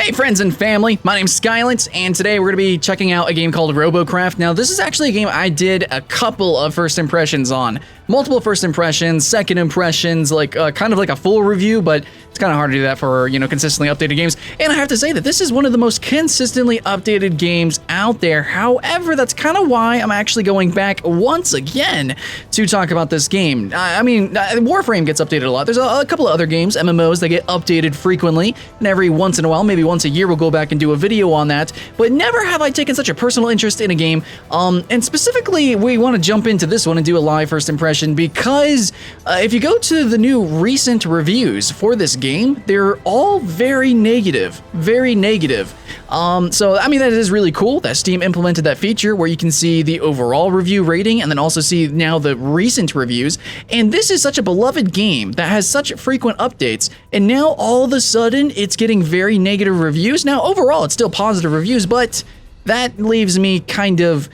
Hey friends and family, my name's Skylance, and today we're going to be checking out a game called Robocraft. Now this is actually a game I did a couple of first impressions on. Multiple first impressions, second impressions, like kind of like a full review, but it's kind of hard to do that for, consistently updated games. And I have to say that this is one of the most consistently updated games out there. However, that's kind of why I'm actually going back once again to talk about this game. Warframe gets updated a lot. There's a couple of other games, MMOs, that get updated frequently, and every once in a while, maybe once a year, we'll go back and do a video on that. But never have I taken such a personal interest in a game. And specifically, we want to jump into this one and do a live first impression because if you go to the new recent reviews for this game, they're all very negative, very negative. That is really cool that Steam implemented that feature where you can see the overall review rating and then also see now the recent reviews. And this is such a beloved game that has such frequent updates, and now all of a sudden it's getting very negative reviews. Now overall it's still positive reviews, but that leaves me kind of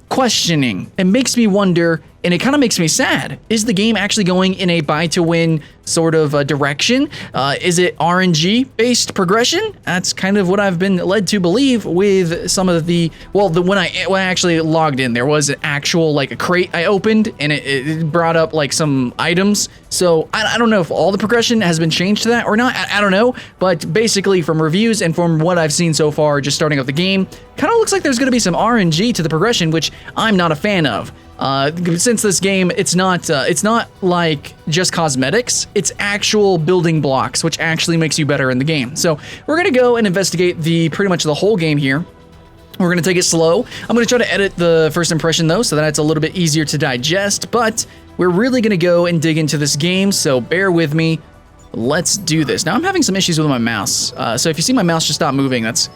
questioning. It makes me wonder, and it kind of makes me sad. Is the game actually going in a buy-to-win sort of direction? Is it RNG-based progression? That's kind of what I've been led to believe with some of when I actually logged in, there was an actual, like, a crate I opened, and it brought up, like, some items. So I don't know if all the progression has been changed to that or not. I don't know, but basically from reviews and from what I've seen so far, just starting up the game, kind of looks like there's going to be some RNG to the progression, which I'm not a fan of. Since this game, it's not like just cosmetics, it's actual building blocks, which actually makes you better in the game. So we're gonna go and investigate pretty much the whole game here. We're gonna take it slow. I'm gonna try to edit the first impression though, so that it's a little bit easier to digest, but we're really gonna go and dig into this game, so bear with me. Let's do this. Now I'm having some issues with my mouse, so if you see my mouse just stop moving, that's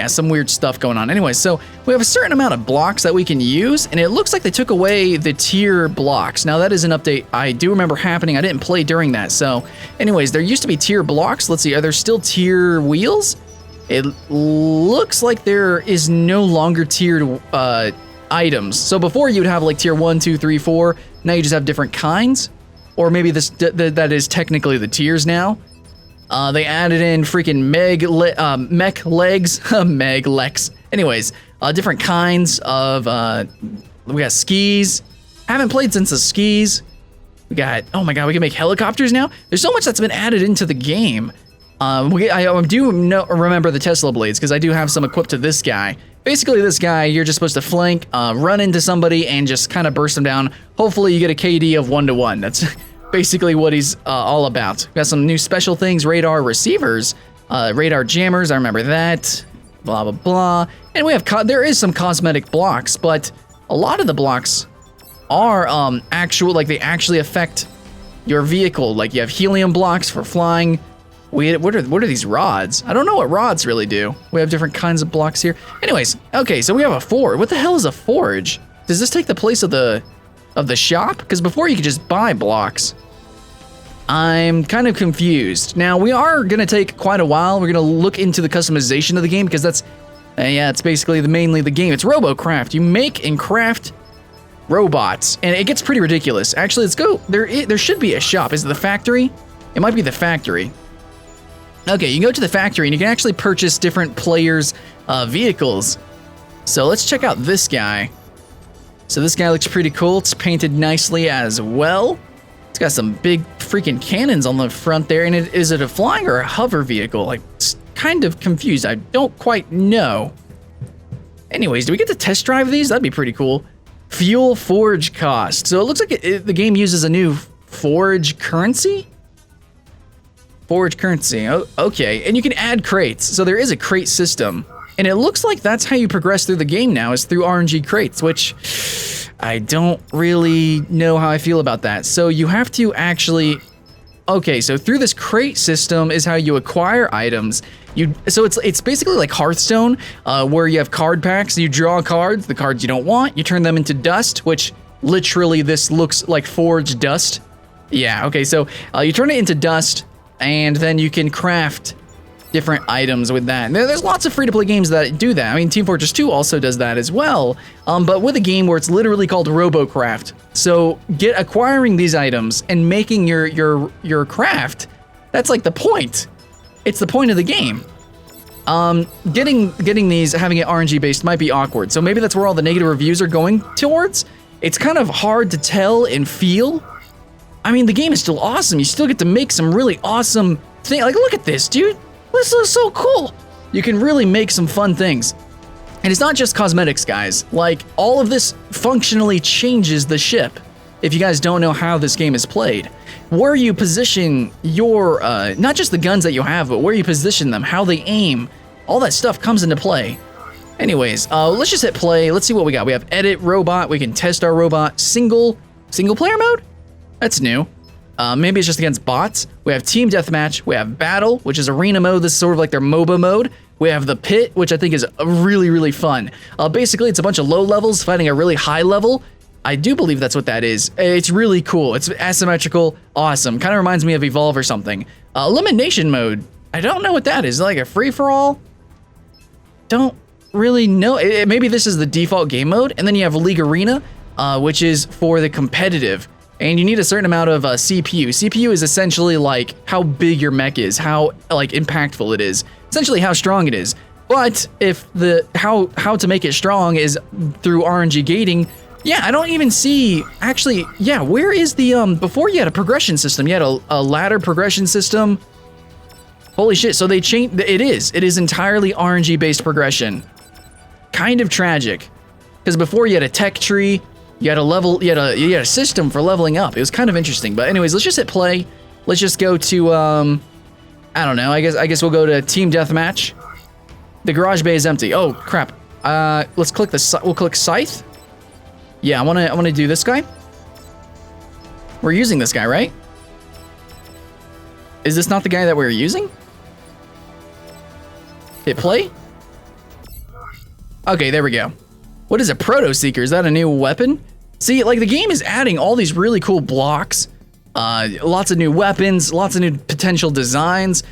some weird stuff going on. Anyway, so we have a certain amount of blocks that we can use, and it looks like they took away the tier blocks. Now, that is an update I do remember happening. I didn't play during that. So, anyways, there used to be tier blocks. Let's see, are there still tier wheels? It looks like there is no longer tiered items. So before you'd have like tier 1, 2, 3, 4. Now you just have different kinds. Or maybe that is technically the tiers now. They added in freaking mech legs, meg legs. Anyways, different kinds of, we got skis. Haven't played since the skis. We got, oh my god, we can make helicopters now. There's so much that's been added into the game. I do remember the Tesla blades because I do have some equipped to this guy. Basically, this guy, you're just supposed to flank, run into somebody, and just kind of burst them down. Hopefully, you get a KD of 1-to-1. That's basically what he's all about. We got some new special things, radar receivers, radar jammers, I remember that, blah, blah, blah. And we have, there is some cosmetic blocks, but a lot of the blocks are they actually affect your vehicle. Like you have helium blocks for flying. What are these rods? I don't know what rods really do. We have different kinds of blocks here. Anyways, okay, so we have a forge. What the hell is a forge? Does this take the place of the shop? Because before you could just buy blocks. I'm kind of confused. Now, we are going to take quite a while. We're going to look into the customization of the game because that's, it's basically mainly the game. It's Robocraft. You make and craft robots, and it gets pretty ridiculous. Actually, let's go. There should be a shop. Is it the factory? It might be the factory. Okay, you can go to the factory, and you can actually purchase different players' vehicles. So let's check out this guy. So this guy looks pretty cool. It's painted nicely as well. It's got some big freaking cannons on the front there. And is it a flying or a hover vehicle? Like, it's kind of confused. I don't quite know. Anyways, do we get to test drive these? That'd be pretty cool. Fuel forge cost. So it looks like the game uses a new forge currency? Forge currency. Oh, okay. And you can add crates. So there is a crate system. And it looks like that's how you progress through the game now, is through RNG crates, which I don't really know how I feel about that. So you have to actually... Okay, so through this crate system is how you acquire items. So it's basically like Hearthstone, where you have card packs. You draw cards, the cards you don't want, you turn them into dust, which literally this looks like forged dust. Yeah, okay, so you turn it into dust, and then you can craft different items with that. And there's lots of free-to-play games that do that. I mean, Team Fortress 2 also does that as well, but with a game where it's literally called Robocraft. So acquiring these items and making your craft, that's like the point. It's the point of the game. getting these, having it RNG based might be awkward. So maybe that's where all the negative reviews are going towards. It's kind of hard to tell and feel. I mean, the game is still awesome. You still get to make some really awesome things. Like, look at this, dude. This looks so cool. You can really make some fun things. And it's not just cosmetics, guys. Like, all of this functionally changes the ship. If you guys don't know how this game is played, where you position your, not just the guns that you have, but where you position them, how they aim, all that stuff comes into play. Anyways, let's just hit play. Let's see what we got. We have edit robot. We can test our robot. Single player mode? That's new. Maybe it's just against bots. We have team deathmatch. We have battle, which is arena mode. This is sort of like their MOBA mode. We have the pit, which I think is really, really fun. Basically, it's a bunch of low levels fighting a really high level. I do believe that's what that is. It's really cool. It's asymmetrical, awesome. Kind of reminds me of Evolve or something. Elimination mode. I don't know what that is. Is it like a free-for-all? Don't really know. Maybe this is the default game mode. And then you have League Arena, which is for the competitive. And you need a certain amount of CPU. CPU is essentially like how big your mech is, how like impactful it is, essentially how strong it is. But if the how to make it strong is through RNG gating, yeah, I don't even see actually. Yeah, where is the before you had a progression system, you had a ladder progression system. Holy shit! So they changed. It is entirely RNG based progression. Kind of tragic, because before you had a tech tree. You had a level, you had a system for leveling up. It was kind of interesting. But anyways, let's just hit play. Let's just go to I don't know. I guess we'll go to team deathmatch. The garage bay is empty. Oh crap. Let's click we'll click scythe. Yeah, I wanna do this guy. We're using this guy, right? Is this not the guy that we're using? Hit play. Okay, there we go. What is a Proto Seeker? Is that a new weapon? See, like the game is adding all these really cool blocks, lots of new weapons, lots of new potential designs.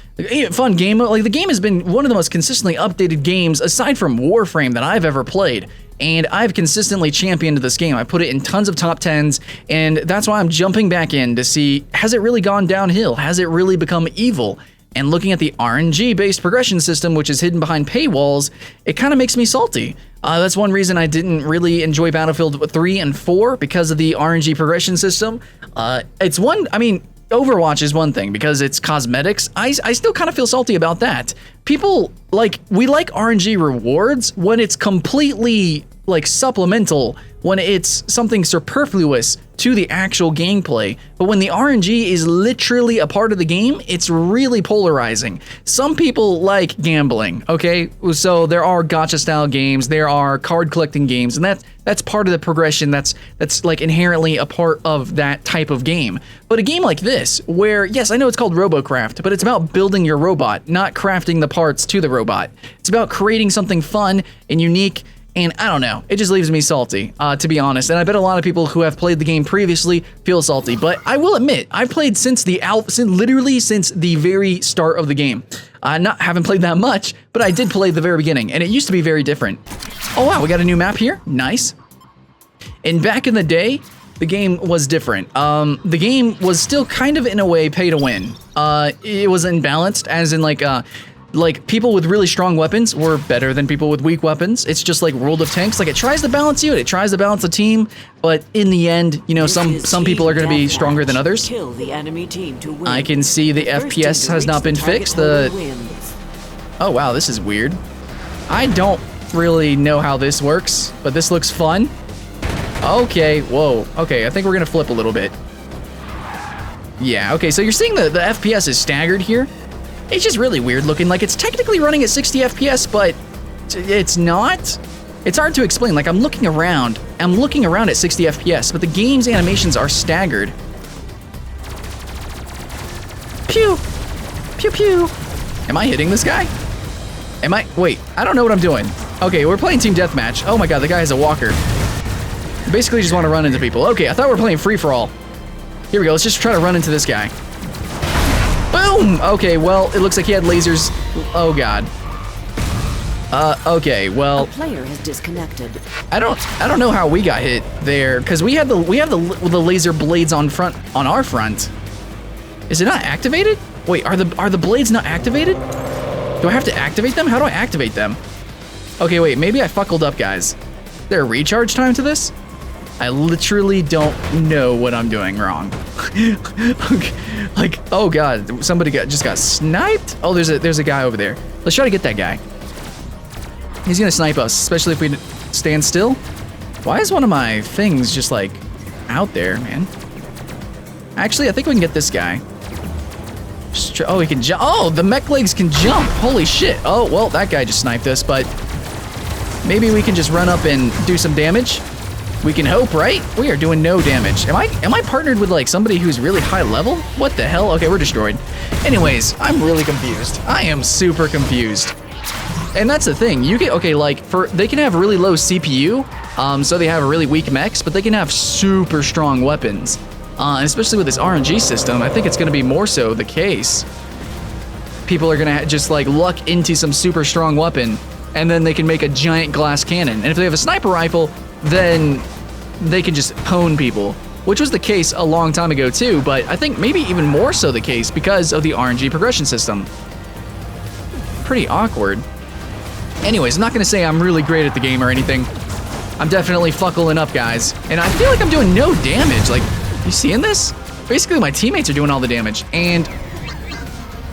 Fun game. Like the game has been one of the most consistently updated games aside from Warframe that I've ever played. And I've consistently championed this game. I put it in tons of top 10s, and that's why I'm jumping back in to see, has it really gone downhill? Has it really become evil? And looking at the RNG-based progression system, which is hidden behind paywalls, it kind of makes me salty. That's one reason I didn't really enjoy Battlefield 3 and 4, because of the RNG progression system. I mean, Overwatch is one thing, because it's cosmetics. I still kind of feel salty about that. People, we like RNG rewards when it's completely, supplemental, when it's something superfluous to the actual gameplay. But when the RNG is literally a part of the game, it's really polarizing. Some people like gambling, okay? So there are gacha style games, there are card collecting games, and that's part of the progression, that's inherently a part of that type of game. But a game like this, where, yes, I know it's called Robocraft, but it's about building your robot, not crafting the parts to the robot. It's about creating something fun and unique. And I don't know, it just leaves me salty, to be honest. And I bet a lot of people who have played the game previously feel salty. But I will admit, I've played literally since the very start of the game. Haven't played that much, but I did play the very beginning, and it used to be very different. Oh wow, we got a new map here, nice. And back in the day, the game was different. The game was still kind of in a way pay to win. It was imbalanced, as in people with really strong weapons were better than people with weak weapons. It's just like World of Tanks. Like, it tries to balance you, it tries to balance the team, but in the end, you know, some people are going to be stronger than others. Kill the enemy team to win. I can see the FPS has not been fixed. Oh wow, this is weird. I don't really know how this works, but this looks fun. Okay, whoa. Okay, I think we're going to flip a little bit. Yeah, okay, so you're seeing the FPS is staggered here. It's just really weird looking. Like, it's technically running at 60 FPS, but it's not. It's hard to explain. Like, I'm looking around at 60 FPS, but the game's animations are staggered. Pew! Pew pew! Am I hitting this guy? Wait, I don't know what I'm doing. Okay, we're playing Team Deathmatch. Oh my god, the guy has a walker. Basically just want to run into people. Okay, I thought we were playing free-for-all. Here we go, let's just try to run into this guy. Boom! Okay, well, it looks like he had lasers. Oh god. Okay, well, a player has disconnected. I don't know how we got hit there, because we have the laser blades on our front. Is it not activated? Wait, are the blades not activated? Do I have to activate them? How do I activate them? Okay, wait, maybe I fuckled up, guys. Is there a recharge time to this? I literally don't know what I'm doing wrong. Like, oh god, somebody just got sniped? Oh, there's a guy over there. Let's try to get that guy. He's gonna snipe us, especially if we stand still. Why is one of my things just like out there, man? Actually, I think we can get this guy. Oh, he can jump. Oh, the mech legs can jump. Holy shit. Oh, well, that guy just sniped us, but maybe we can just run up and do some damage. We can hope, right? We are doing no damage. Am I partnered with like somebody who's really high level? What the hell? Okay, we're destroyed. Anyways, I'm really confused. I am super confused. And that's the thing. You get okay, like they can have really low CPU, so they have really weak mechs, but they can have super strong weapons. And especially with this RNG system, I think it's going to be more so the case. People are going to just like luck into some super strong weapon, and then they can make a giant glass cannon. And if they have a sniper rifle, then they can just pwn people, which was the case a long time ago too, but I think maybe even more so the case because of the RNG progression system. Pretty awkward. Anyways, I'm not gonna say I'm really great at the game or anything. I'm definitely fuckling up, guys. And I feel like I'm doing no damage. Like, you seeing this? Basically, my teammates are doing all the damage. And,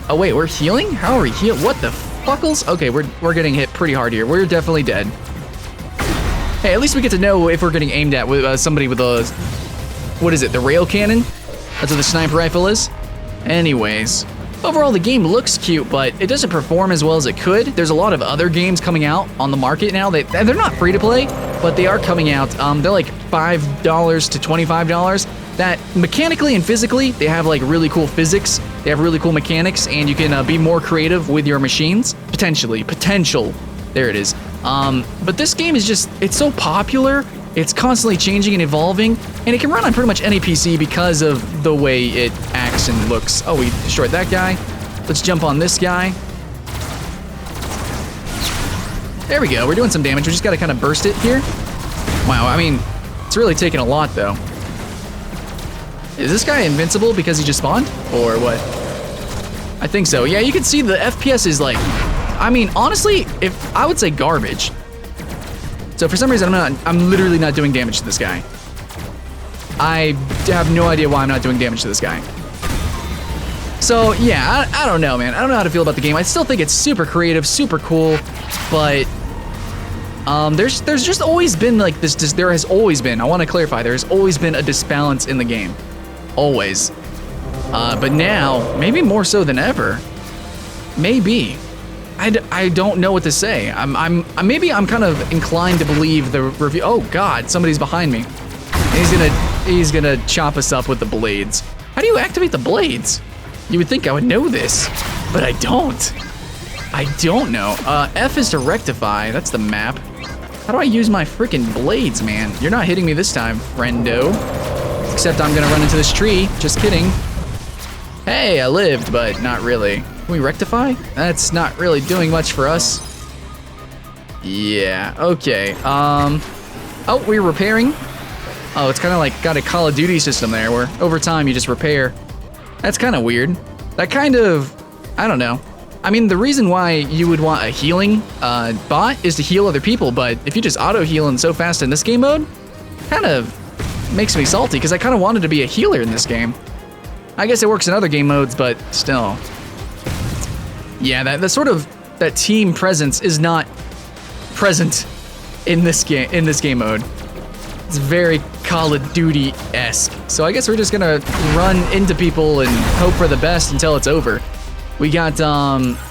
oh wait, we're healing? How are we healing? What the fuckles? Okay, we're getting hit pretty hard here. We're definitely dead. Hey, at least we get to know if we're getting aimed at with somebody with a, what is it, the rail cannon? That's what the sniper rifle is? Anyways, overall the game looks cute, but it doesn't perform as well as it could. There's a lot of other games coming out on the market now. They're not free to play, but they are coming out. They're like $5 to $25. That mechanically and physically, they have like really cool physics. They have really cool mechanics, and you can be more creative with your machines. Potential. There it is. But this game is just, it's so popular, it's constantly changing and evolving, and it can run on pretty much any PC because of the way it acts and looks. Oh, we destroyed that guy. Let's jump on this guy. There we go, we're doing some damage. We just gotta kind of burst it here. Wow, I mean, it's really taking a lot though. Is this guy invincible because he just spawned? Or what? I think so. Yeah, you can see the FPS is like, I mean, honestly, if I would say garbage. So for some reason, I'm literally not doing damage to this guy. I have no idea why I'm not doing damage to this guy. So yeah, I don't know, man. I don't know how to feel about the game. I still think it's super creative, super cool, but there's just always been like this. There has always been. I want to clarify. There has always been a disbalance in the game, always. But now, maybe more so than ever. Maybe. I don't know what to say. Maybe I'm kind of inclined to believe the review. Oh God, somebody's behind me. He's gonna chop us up with the blades. How do you activate the blades? You would think I would know this, but I don't. I don't know. F is to rectify. That's the map. How do I use my freaking blades, man? You're not hitting me this time, friendo. Except I'm gonna run into this tree. Just kidding. Hey, I lived, but not really. Can we rectify? That's not really doing much for us. Yeah, okay. Oh, we're repairing. Oh, it's kind of like got a Call of Duty system there where over time you just repair. That's kind of weird. That kind of, I don't know. I mean, the reason why you would want a healing bot is to heal other people, but if you just auto healing so fast in this game mode, kind of makes me salty because I kind of wanted to be a healer in this game. I guess it works in other game modes, but still. Yeah, that team presence is not present in this game mode. It's very Call of Duty-esque. So I guess we're just gonna run into people and hope for the best until it's over. We got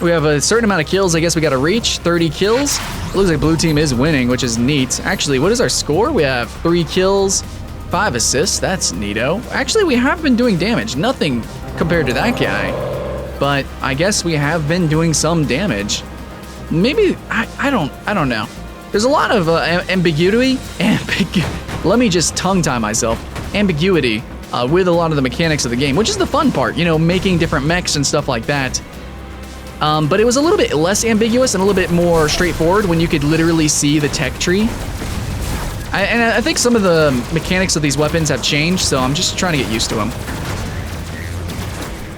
we have a certain amount of kills. I guess we got to reach 30 kills. It looks like blue team is winning, which is neat. Actually, what is our score? We have 3 kills, 5 assists. That's neato. Actually, we have been doing damage. Nothing compared to that guy. But I guess we have been doing some damage. Maybe, I don't know. There's a lot of ambiguity. Let me just tongue tie myself. Ambiguity with a lot of the mechanics of the game, which is the fun part, you know, making different mechs and stuff like that. But it was a little bit less ambiguous and a little bit more straightforward when you could literally see the tech tree. And I think some of the mechanics of these weapons have changed, so I'm just trying to get used to them.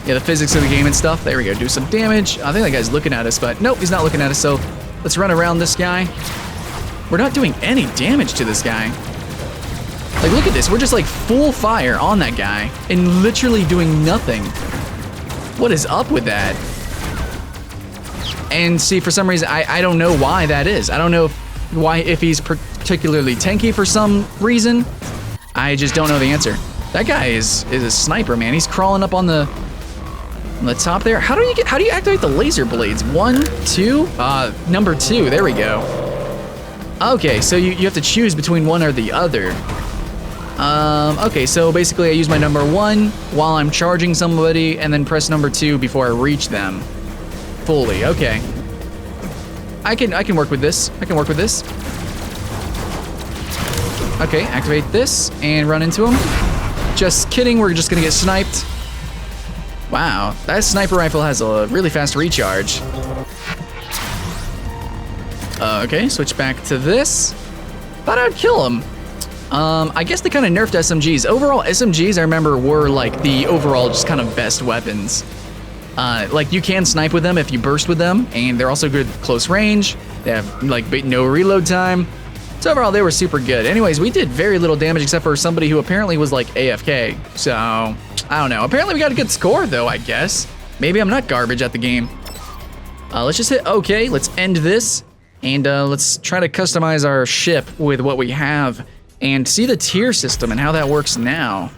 Yeah, the physics of the game and stuff. There we go, do some damage. I think that guy's looking at us, but nope, he's not looking at us, so let's run around this guy. We're not doing any damage to this guy. Like, look at this, we're just like full fire on that guy and literally doing nothing. What is up with that? And see, for some reason, I don't know why that is. I don't know if he's particularly tanky for some reason. I just don't know the answer. That guy is a sniper, man. He's crawling up on the top there. How do you activate the laser blades? 1, 2, number 2. There we go. Okay, so you have to choose between one or the other. Okay, so basically I use my number 1 while I'm charging somebody, and then press number 2 before I reach them fully. Okay, I can work with this. I can work with this. Okay, activate this and run into him. Just kidding, we're just gonna get sniped. Wow, that sniper rifle has a really fast recharge. Okay, switch back to this. Thought I'd kill him. I guess they kind of nerfed SMGs. Overall, SMGs, I remember, were like the overall just kind of best weapons. Like, you can snipe with them if you burst with them, and they're also good close range. They have like no reload time. So overall, they were super good. Anyways, we did very little damage except for somebody who apparently was like AFK. So, I don't know. Apparently we got a good score though, I guess. Maybe I'm not garbage at the game. Let's just hit OK. Let's end this. And let's try to customize our ship with what we have and see the tier system and how that works now.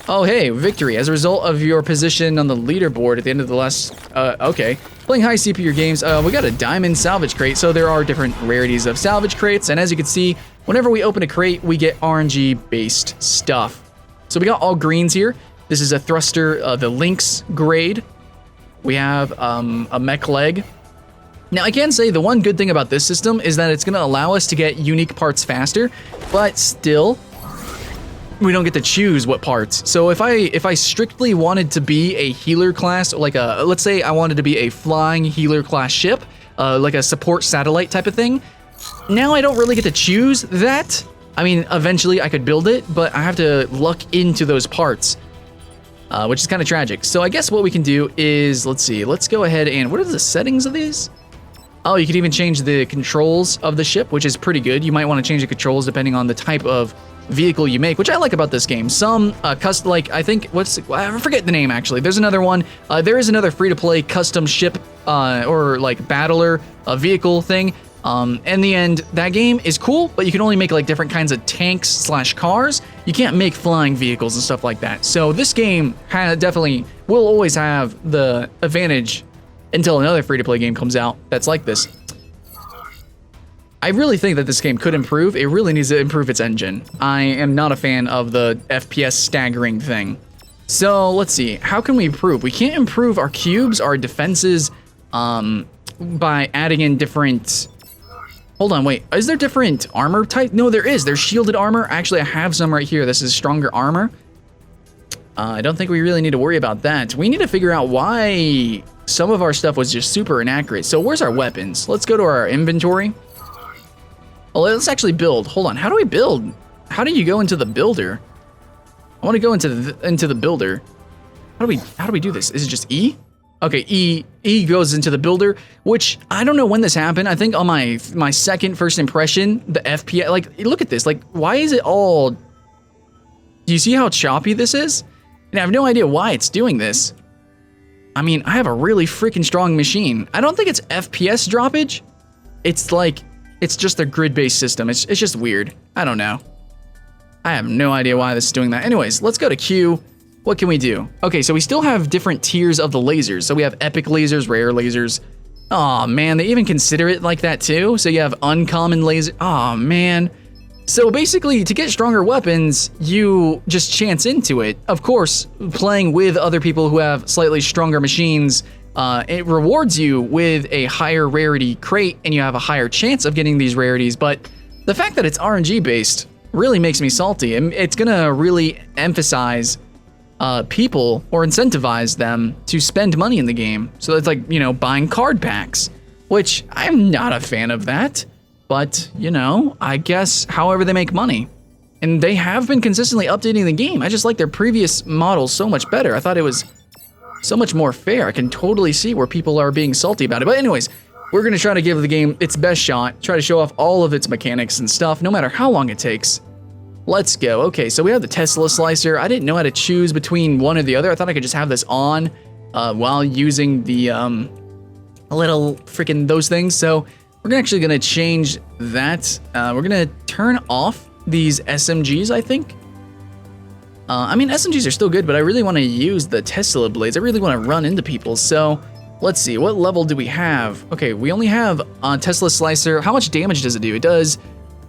Oh, hey, victory. As a result of your position on the leaderboard at the end of the last, okay. Playing high CPU games, we got a diamond salvage crate, so there are different rarities of salvage crates, and as you can see, whenever we open a crate, we get RNG-based stuff. So we got all greens here. This is a thruster, the Lynx grade. We have a mech leg. Now, I can say the one good thing about this system is that it's gonna allow us to get unique parts faster, but still, we don't get to choose what parts. So if I strictly wanted to be a healer class, like let's say I wanted to be a flying healer class ship, like a support satellite type of thing, now I don't really get to choose that. I mean, eventually I could build it, but I have to luck into those parts, which is kind of tragic. So I guess what we can do is, let's see, let's go ahead and, what are the settings of these? Oh, you could even change the controls of the ship, which is pretty good. You might want to change the controls depending on the type of vehicle you make, which I like about this game. Some custom, like I think I forget the name actually. There's another one. There is another free-to-play custom ship or like battler vehicle thing. In the end, that game is cool, but you can only make like different kinds of tanks slash cars. You can't make flying vehicles and stuff like that. So this game definitely will always have the advantage until another free-to-play game comes out that's like this. I really think that this game could improve. It really needs to improve its engine. I am not a fan of the FPS staggering thing. So let's see, how can we improve? We can't improve our cubes, our defenses, by adding in different... Hold on, wait, is there different armor type? No, there is, there's shielded armor. Actually, I have some right here. This is stronger armor. I don't think we really need to worry about that. We need to figure out why some of our stuff was just super inaccurate. So where's our weapons? Let's go to our inventory. Well, let's actually build. Hold on, how do we build? How do you go into the builder? I want to go into the builder. How do we do this? Is it just E? Okay, E goes into the builder, which I don't know when this happened. I think on my second first impression, the FPS, like, look at this. Like, why is it all... Do you see how choppy this is? And I have no idea why it's doing this. I mean, I have a really freaking strong machine. I don't think it's FPS droppage. It's like... It's just a grid-based system. It's just weird. I don't know. I have no idea why this is doing that. Anyways, let's go to Q. What can we do? Okay, so we still have different tiers of the lasers. So we have epic lasers, rare lasers. Aw, man, they even consider it like that too? So you have uncommon laser. Aw, man. So basically, to get stronger weapons, you just chance into it. Of course, playing with other people who have slightly stronger machines, it rewards you with a higher rarity crate, and you have a higher chance of getting these rarities, but the fact that it's RNG based really makes me salty, and it's gonna really emphasize people, or incentivize them to spend money in the game. So it's like, you know, buying card packs, which I'm not a fan of that, but, you know, I guess however they make money. And they have been consistently updating the game. I just like their previous models so much better. I thought it was so much more fair. I can totally see where people are being salty about it. But anyways, we're going to try to give the game its best shot, try to show off all of its mechanics and stuff, no matter how long it takes. Let's go. Okay, so we have the Tesla slicer. I didn't know how to choose between one or the other. I thought I could just have this on while using the little freaking those things. So we're actually going to change that. We're going to turn off these SMGs, I think. I mean, SMGs are still good, but I really want to use the Tesla blades. I really want to run into people. So let's see, what level do we have? Okay, we only have Tesla slicer. How much damage does it do? It does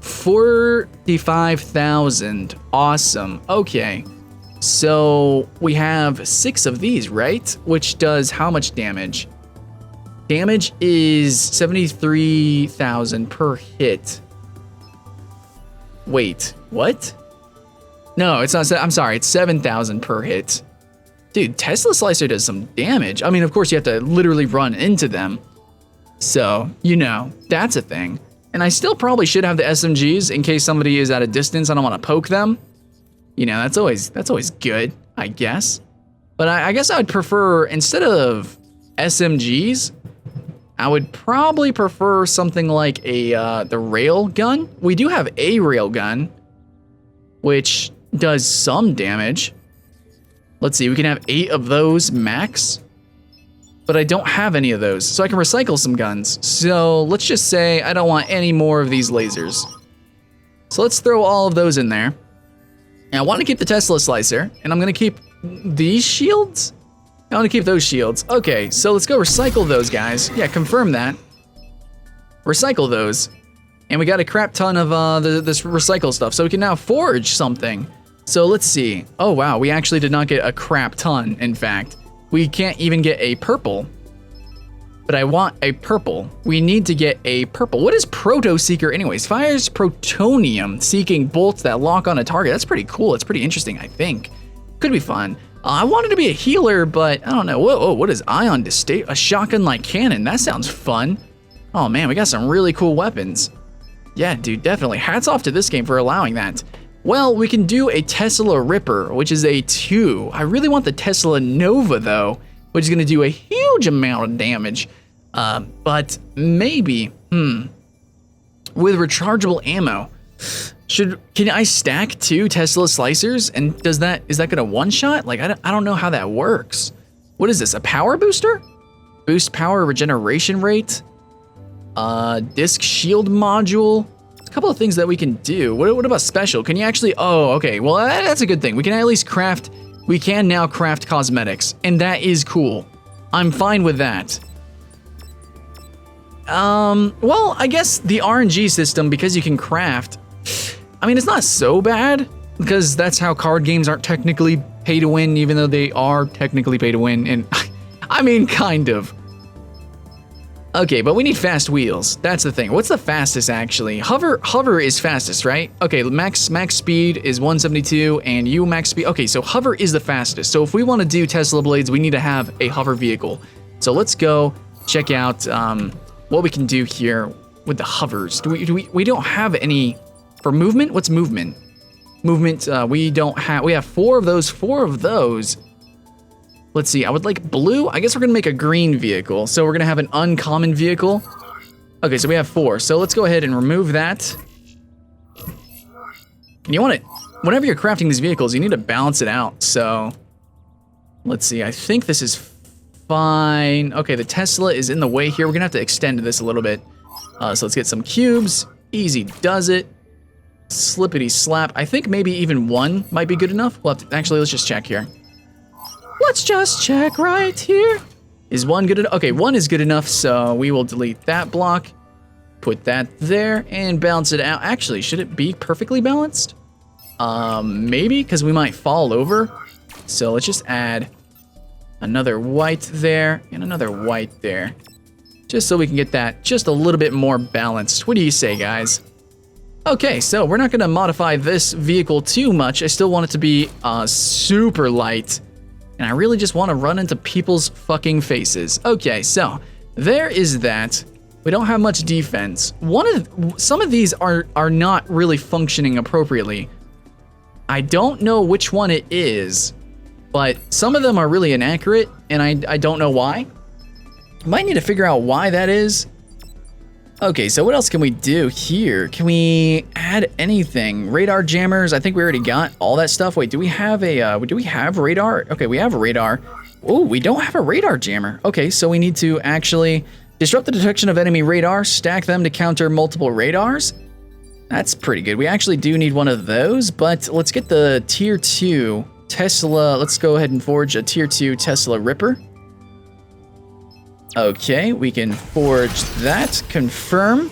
45,000. Awesome. Okay. So we have 6 of these, right? Which does how much damage? Damage is 73,000 per hit. Wait, what? No, it's not. I'm sorry, it's 7,000 per hit. Dude, Tesla slicer does some damage. I mean, of course, you have to literally run into them. So, you know, that's a thing. And I still probably should have the SMGs in case somebody is at a distance. I don't want to poke them. You know, that's always good, I guess. But I guess I would prefer, instead of SMGs, I would probably prefer something like the rail gun. We do have a rail gun, which does some damage. Let's see, we can have 8 of those max. But I don't have any of those, so I can recycle some guns. So let's just say I don't want any more of these lasers. So let's throw all of those in there. And I want to keep the Tesla slicer, and I'm going to keep these shields? I want to keep those shields. Okay, so let's go recycle those guys. Yeah, confirm that. Recycle those. And we got a crap ton of this recycle stuff, so we can now forge something. So let's see. Oh wow, we actually did not get a crap ton, in fact. We can't even get a purple. But I want a purple. We need to get a purple. What is Proto Seeker anyways? Fires protonium, seeking bolts that lock on a target. That's pretty cool. It's pretty interesting, I think. Could be fun. I wanted to be a healer, but I don't know. Whoa, what is ion distate? A shotgun-like cannon. That sounds fun. Oh man, we got some really cool weapons. Yeah, dude, definitely. Hats off to this game for allowing that. Well, we can do a Tesla Ripper, which is a 2. I really want the Tesla Nova, though, which is going to do a huge amount of damage. But maybe, with rechargeable ammo, can I stack 2 Tesla slicers? And is that going to one-shot? Like, I don't know how that works. What is this, a power booster? Boost power regeneration rate? Disc shield module? A couple of things that we can do. What about special? Can you actually, oh, okay, well, that's a good thing. We can at least craft, we can now craft cosmetics, and that is cool. I'm fine with that. Well, I guess the RNG system, because you can craft, I mean, it's not so bad, because that's how card games aren't technically pay to win, even though they are technically pay to win, and I mean, kind of. Okay, but we need fast wheels. That's the thing. What's the fastest, actually? Hover is fastest, right? Okay, max speed is 172, and max speed. Okay, so hover is the fastest. So if we want to do Tesla blades, we need to have a hover vehicle. So let's go check out what we can do here with the hovers. We don't have any for movement. What's movement? Movement. We don't have. We have 4 of those. 4 of those. Let's see, I would like blue. I guess we're gonna make a green vehicle. So we're gonna have an uncommon vehicle. Okay, so we have 4. So let's go ahead and remove that. And you want it, whenever you're crafting these vehicles, you need to balance it out. So let's see, I think this is fine. Okay, the Tesla is in the way here. We're gonna have to extend this a little bit. So let's get some cubes. Easy does it. Slippity slap. I think maybe even 1 might be good enough. Well, actually, let's just check here. Let's just check right here. Is 1 good enough? Okay, 1 is good enough, so we will delete that block, put that there, and balance it out. Actually, should it be perfectly balanced? Maybe, because we might fall over. So let's just add another white there, and another white there. Just so we can get that just a little bit more balanced. What do you say, guys? Okay, so we're not going to modify this vehicle too much. I still want it to be super light. And I really just want to run into people's fucking faces. Okay, so there is that. We don't have much defense. Some of these are not really functioning appropriately. I don't know which one it is, but some of them are really inaccurate, and I don't know why. Might need to figure out why that is. Okay, so what else can we do here? Can we add anything? Radar jammers, I think we already got all that stuff. Wait, do we have radar? Okay, we have a radar. Oh, we don't have a radar jammer. Okay, so we need to actually disrupt the detection of enemy radar, stack them to counter multiple radars. That's pretty good. We actually do need one of those, but let's get the tier 2 Tesla. Let's go ahead and forge a tier 2 Tesla Ripper. Okay, we can forge that. Confirm.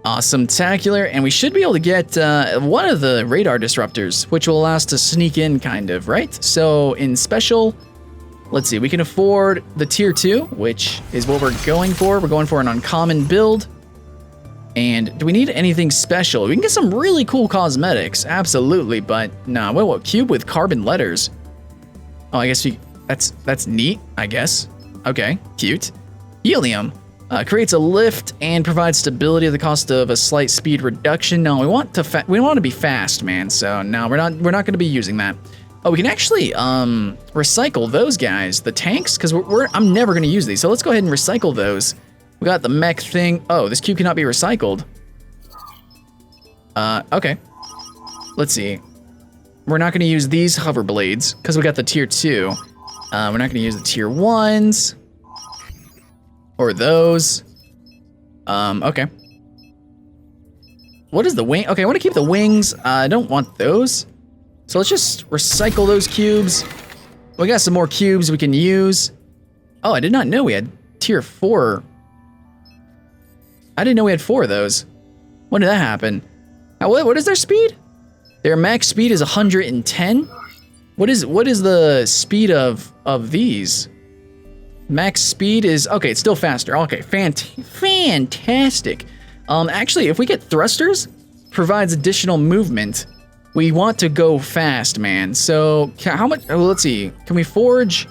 Awesome-tacular. And we should be able to get one of the radar disruptors, which will allow us to sneak in, kind of, right? So in special, let's see, we can afford the tier 2, which is what we're going for. We're going for an uncommon build. And do we need anything special? We can get some really cool cosmetics, absolutely, but nah, what cube with carbon letters? Oh, I guess that's neat, I guess. Okay, cute. Helium creates a lift and provides stability at the cost of a slight speed reduction. No, we want to be fast, man. So no, we're not going to be using that. Oh, we can actually recycle those guys, the tanks, because I'm never going to use these. So let's go ahead and recycle those. We got the mech thing. Oh, this cube cannot be recycled. Okay. Let's see. We're not going to use these hover blades because we got the tier 2. We're not going to use the tier 1s. Or those. Okay. What is the wing? Okay, I want to keep the wings. I don't want those. So let's just recycle those cubes. We got some more cubes we can use. Oh, I did not know we had tier 4. I didn't know we had 4 of those. When did that happen? What is their speed? Their max speed is 110. What is the speed of these? Max speed is, okay, it's still faster. Okay, fantastic. Actually, if we get thrusters, provides additional movement. We want to go fast, man. So how much, well, let's see. Can we forge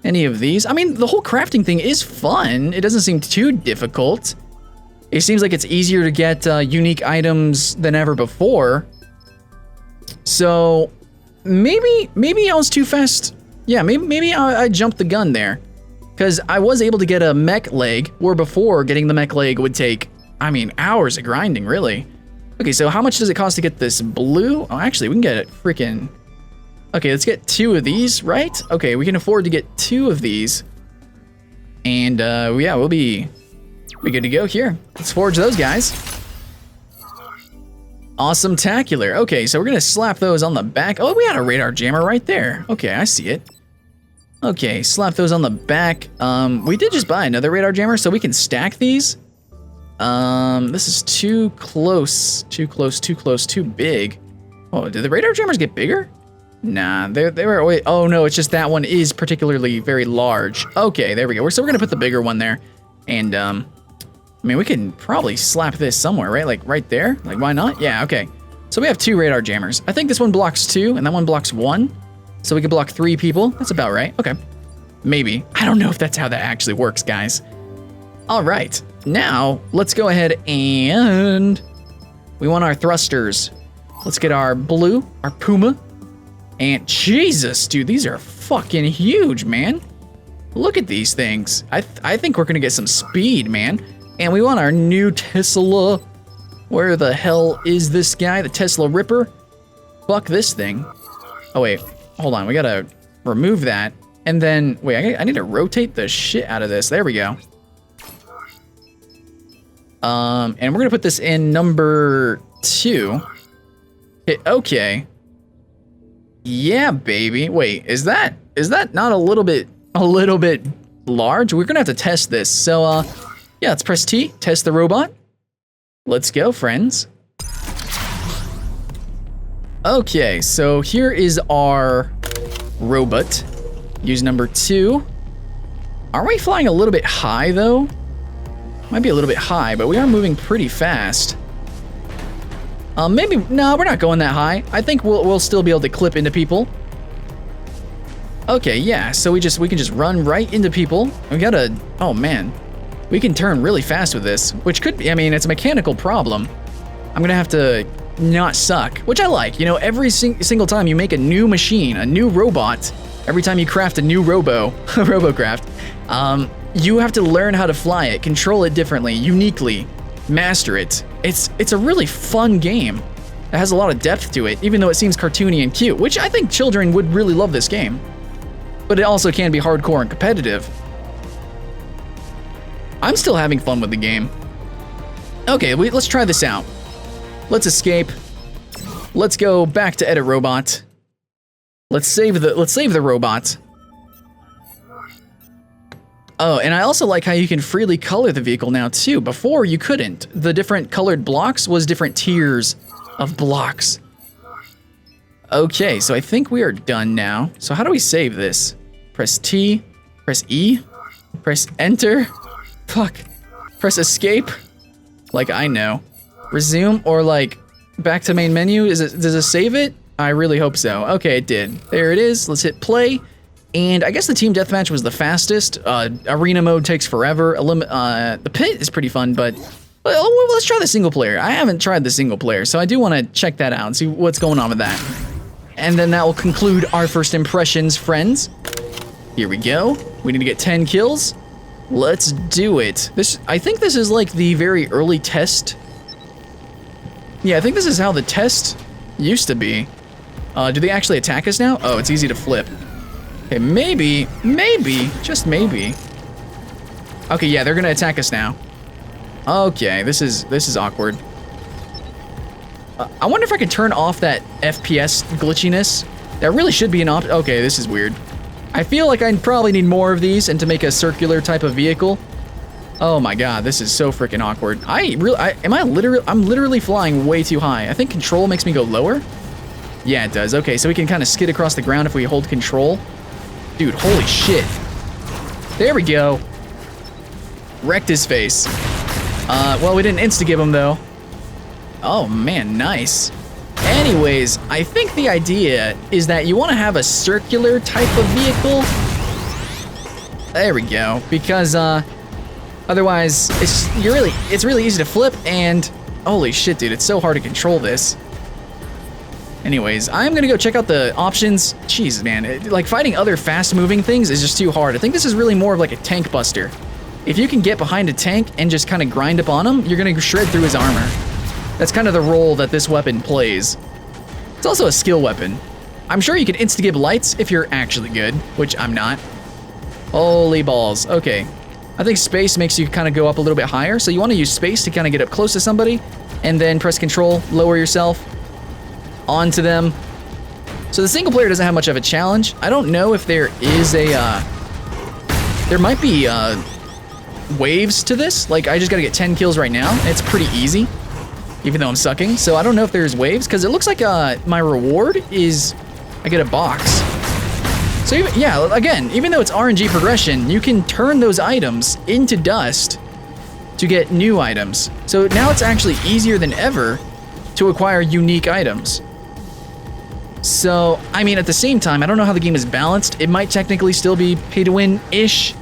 any of these? I mean, the whole crafting thing is fun. It doesn't seem too difficult. It seems like it's easier to get unique items than ever before. So maybe I was too fast. Yeah, maybe I jumped the gun there. Because I was able to get a mech leg, where before getting the mech leg would take, I mean, hours of grinding, really. Okay, so how much does it cost to get this blue? Oh, actually, we can get it freaking... Okay, let's get 2 of these, right? Okay, we can afford to get 2 of these. And, yeah, we'll be good to go here. Let's forge those guys. Awesome-tacular. Okay, so we're going to slap those on the back. Oh, we had a radar jammer right there. Okay, I see it. Okay, slap those on the back. We did just buy another radar jammer, so we can stack these. This is too close, too big. Oh, did the radar jammers get bigger? Nah, they were, wait, oh no, it's just that one is particularly very large. Okay, there we go. So we're gonna put the bigger one there. And, I mean, we can probably slap this somewhere, right? Like right there? Like, why not? Yeah, okay. So we have 2 radar jammers. I think this one blocks 2, and that one blocks 1. So we can block 3 people. That's about right. Okay. Maybe. I don't know if that's how that actually works, guys. All right. Now, let's go ahead and... we want our thrusters. Let's get our blue, our Puma. And Jesus, dude, these are fucking huge, man. Look at these things. I think we're going to get some speed, man. And we want our new Tesla. Where the hell is this guy? The Tesla Ripper? Fuck this thing. Oh, wait. Hold on, we gotta remove that. And then, wait, I need to rotate the shit out of this. There we go. And we're gonna put this in number 2. Okay. Yeah, baby. Wait, is that not a little bit large? We're gonna have to test this. So, yeah, let's press T, test the robot. Let's go, friends. Okay, so here is our robot. Use number 2. Aren't we flying a little bit high, though? Might be a little bit high, but we are moving pretty fast. Maybe, no, we're not going that high. I think we'll still be able to clip into people. Okay, yeah, so we can just run right into people. We gotta, oh man. We can turn really fast with this, which could be, I mean, it's a mechanical problem. I'm gonna have to not suck, which I like. You know, every single time you make a new machine, a new robot, every time you craft a new Robocraft, you have to learn how to fly it, control it differently, uniquely, master it. It's a really fun game. It has a lot of depth to it, even though it seems cartoony and cute, which I think children would really love this game. But it also can be hardcore and competitive. I'm still having fun with the game. Okay, let's try this out. Let's escape. Let's go back to edit robot. Let's save the robot. Oh, and I also like how you can freely color the vehicle now too. Before you couldn't. The different colored blocks was different tiers of blocks. Okay, so I think we are done now. So how do we save this? Press T, press E, press enter. Fuck. Press escape. Like I know. Resume or like back to main menu. Does it save it? I really hope so. Okay, it did. There it is. Let's hit play. And I guess the team deathmatch was the fastest. Arena mode takes forever. The pit is pretty fun, but let's try the single player. I haven't tried the single player, so I do want to check that out and see what's going on with that. And then that will conclude our first impressions, friends. Here we go. We need to get 10 kills. Let's do it. I think this is like the very early test. Yeah, I think this is how the test used to be. Do they actually attack us now? Oh, it's easy to flip. Okay, maybe, just maybe. Okay, yeah, they're gonna attack us now. Okay, this is awkward. I wonder if I could turn off that FPS glitchiness. That really should be an option. Okay, this is weird. I feel like I probably need more of these and to make a circular type of vehicle. Oh my god, this is so freaking awkward. I'm literally flying way too high. I think control makes me go lower. Yeah, it does. Okay, so we can kind of skid across the ground if we hold control. Dude, holy shit. There we go. Wrecked his face. Well, we didn't insta-give him, though. Oh, man, nice. Anyways, I think the idea is that you want to have a circular type of vehicle. There we go. Because, otherwise, it's really easy to flip, and holy shit, dude, it's so hard to control this. Anyways, I'm gonna go check out the options. Jeez, man, like fighting other fast-moving things is just too hard. I think this is really more of like a tank buster. If you can get behind a tank and just kind of grind up on him, you're gonna shred through his armor. That's kind of the role that this weapon plays. It's also a skill weapon. I'm sure you can insta-give lights if you're actually good, which I'm not. Holy balls. Okay. I think space makes you kind of go up a little bit higher, so you want to use space to kind of get up close to somebody, and then press control, lower yourself onto them. So the single player doesn't have much of a challenge. I don't know if there is a, there might be waves to this. Like I just gotta get 10 kills right now. It's pretty easy, even though I'm sucking. So I don't know if there's waves, because it looks like my reward is I get a box. So yeah, again, even though it's RNG progression, you can turn those items into dust to get new items. So now it's actually easier than ever to acquire unique items. So, I mean, at the same time, I don't know how the game is balanced. It might technically still be pay-to-win-ish.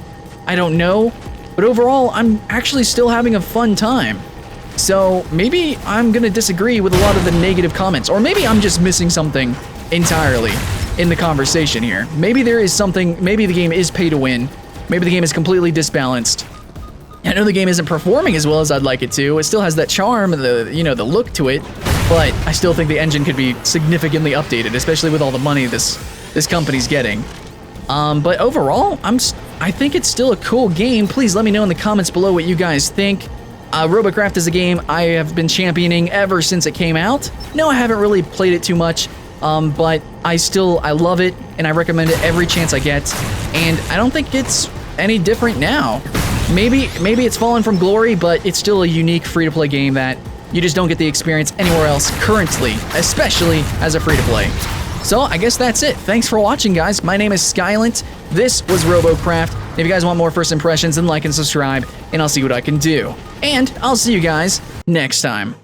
I don't know. But overall, I'm actually still having a fun time. So, maybe I'm gonna disagree with a lot of the negative comments. Or maybe I'm just missing something entirely in the conversation here. Maybe there is something, maybe the game is pay-to-win. Maybe the game is completely disbalanced. I know the game isn't performing as well as I'd like it to. It still has that charm, the look to it. But I still think the engine could be significantly updated, especially with all the money this company's getting. But overall, I think it's still a cool game. Please let me know in the comments below what you guys think. Robocraft is a game I have been championing ever since it came out. No, I haven't really played it too much, but I love it, and I recommend it every chance I get. And I don't think it's any different now. Maybe it's fallen from glory, but it's still a unique free-to-play game that you just don't get the experience anywhere else currently, especially as a free-to-play. So I guess that's it. Thanks for watching, guys. My name is Skylent. This was Robocraft. If you guys want more first impressions, then like and subscribe, and I'll see what I can do. And I'll see you guys next time.